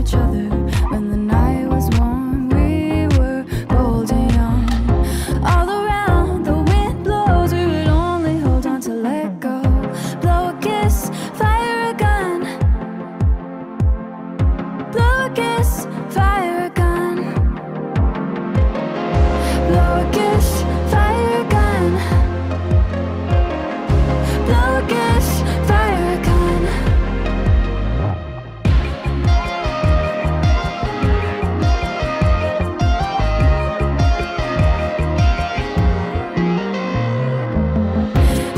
each other when the night was warm. We were bold and young. All around the wind blows, we would only hold on to let go. Blow a kiss, fire a gun. Blow a kiss, fire a gun. Blow a kiss, fire a gun. Blow a kiss, fire a gun.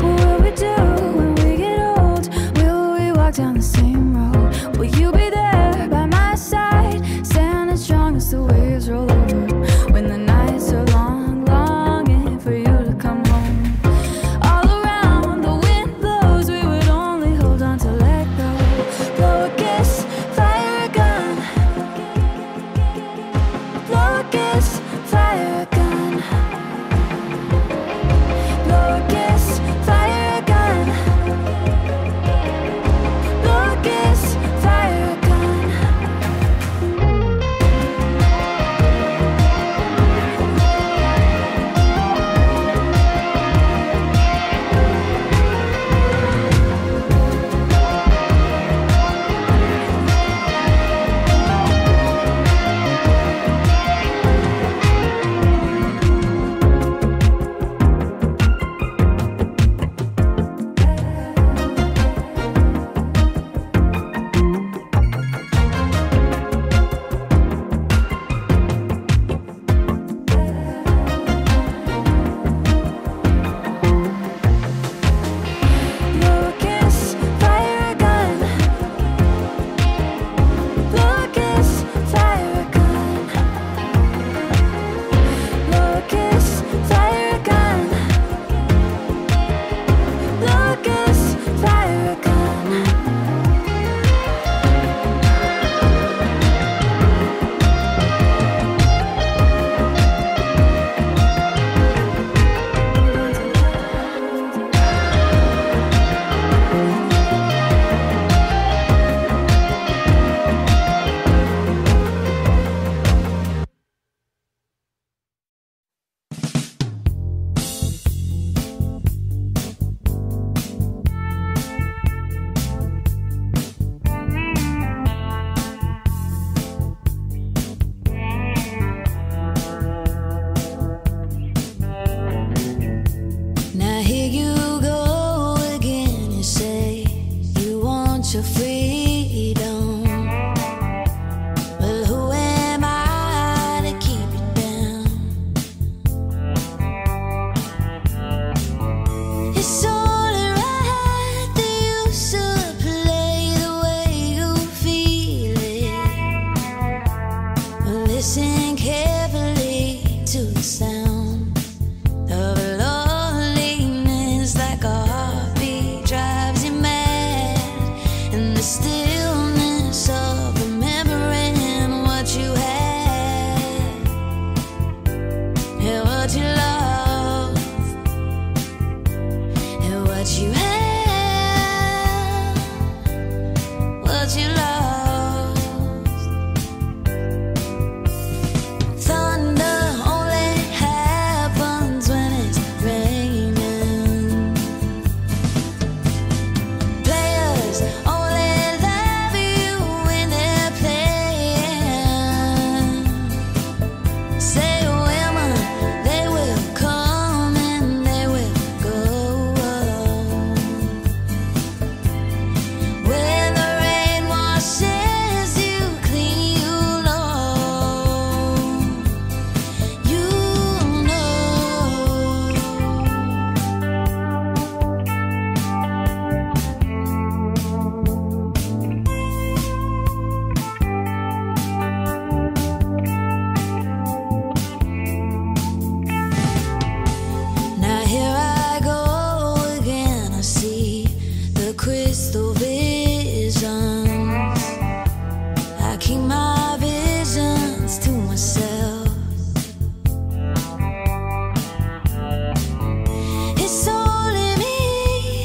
What will we do when we get old? Will we walk down the same road? Will you be there by my side, standing strong as the waves roll over? When the nights are long, longing for you to come home. All around the wind blows, we would only hold on to let go. Blow a kiss, fire a gun. Blow a kiss, fire a gun. Blow a kiss, fire a gun. Blow a kiss, fire a gun. Blow a kiss, fire a gun. Blow a kiss, fire a gun. Blow a kiss, fire a gun. Blow a kiss, fire a gun. Now here you go again. You say you want your freedom. Well, who am I to keep you down? It's only right that you should play the way you feel it. Well, listen carefully to the sound of loneliness, like a heartbeat drives you mad, and the stillness of remembering what you had and what you lost and what you had, what you lost. Thunder only happens when it's raining. Players only love you when they're playing. Say women, they will come and they will go. When the rain washes you clean, you know, you know. Now here I go again. I see the crystal visions. I keep my visions to myself. It's only me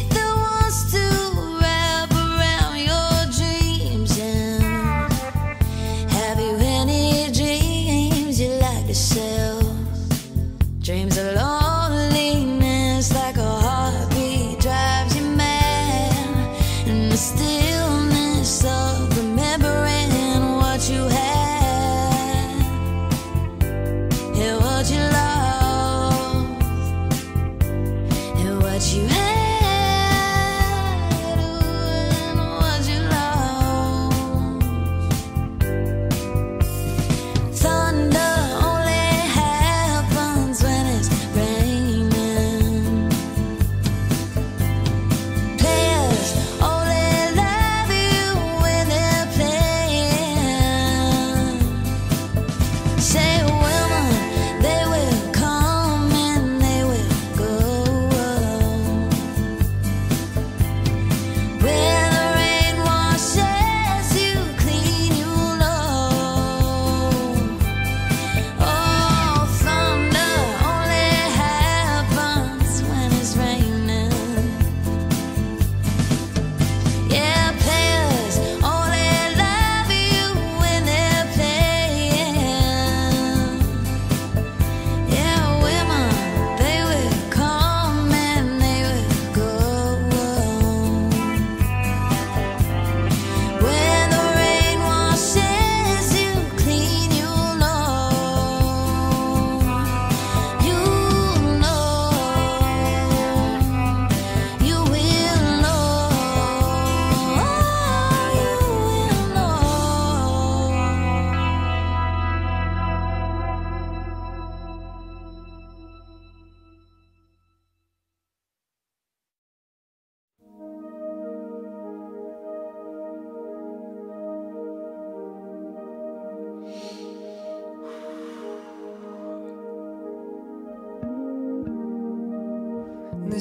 that wants to wrap around your dreams, and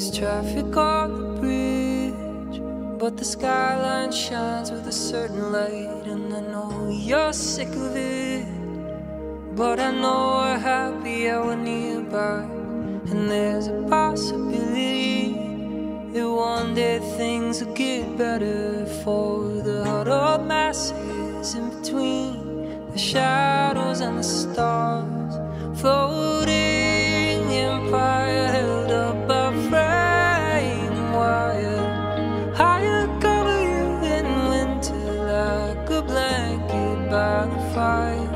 There's traffic on the bridge, but the skyline shines with a certain light. And I know you're sick of it, but I know we're happy hour nearby. And there's a possibility that one day things will get better for the huddled masses in between the shadows and the stars. Floating empire held up by frame wire. Higher cover you in winter like a blanket by the fire.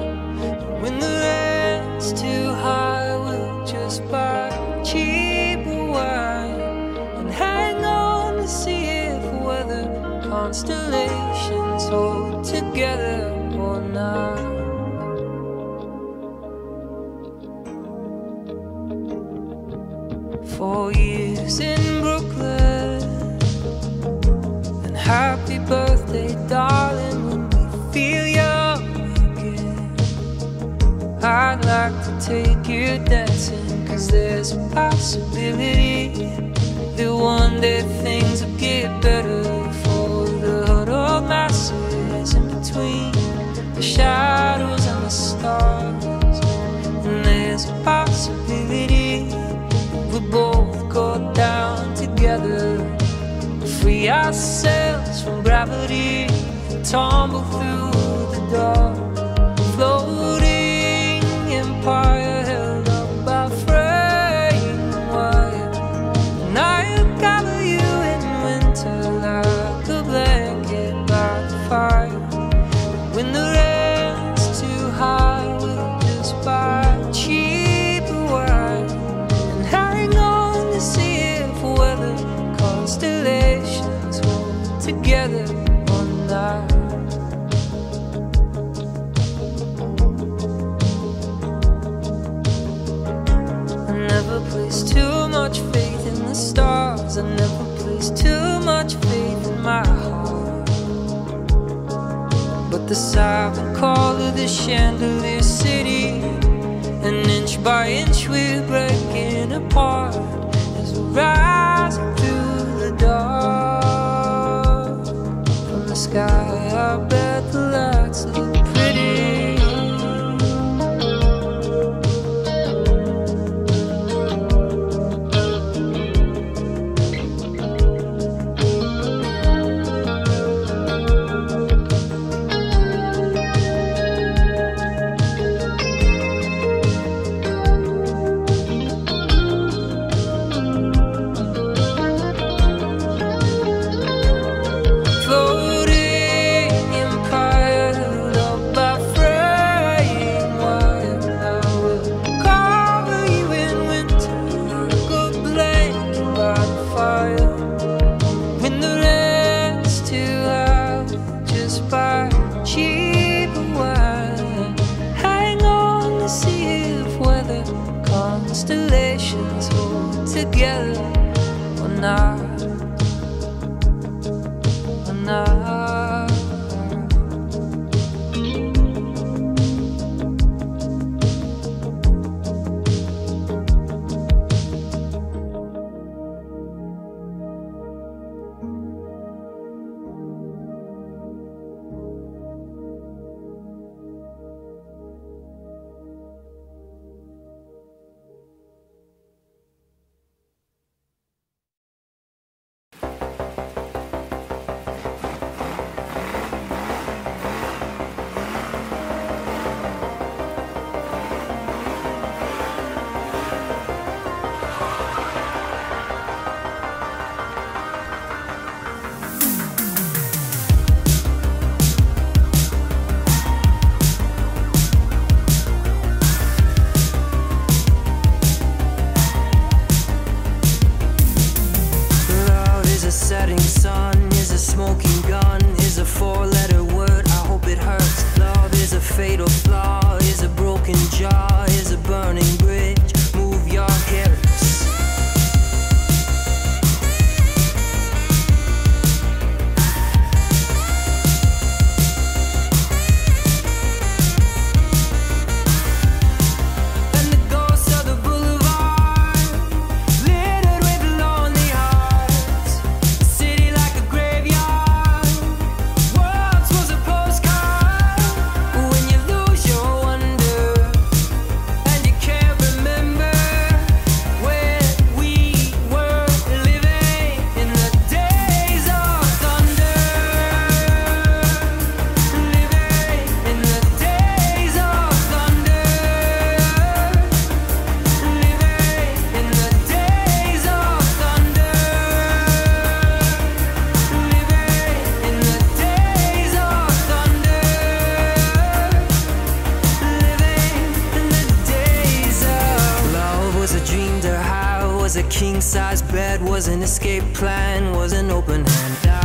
When the rent's too high, we'll just buy cheaper wine and hang on to see if weather constellations hold together or not. 4 years in Brooklyn, and happy birthday, darling, when we feel young again. I'd like to take you dancing, 'cause there's a possibility that one day things will get better for the huddled masses in between the shadows and the stars. And there's a possibility we both go down together, free ourselves from gravity, tumble through the dark. Floating empire held up by frame wire. And I cover you in winter like a blanket by the fire. When the rent's too high, we'll just buy cheaper wine and hang on to see if weather constellations hold together one night. I never placed too much faith in the stars. I never placed too much faith in my heart. But the siren call of the chandelier city, and inch by inch we're breaking apart as we rise through the dark. From the sky I bet the lights look pretty. Floating size bed was an escape plan, was an open hand.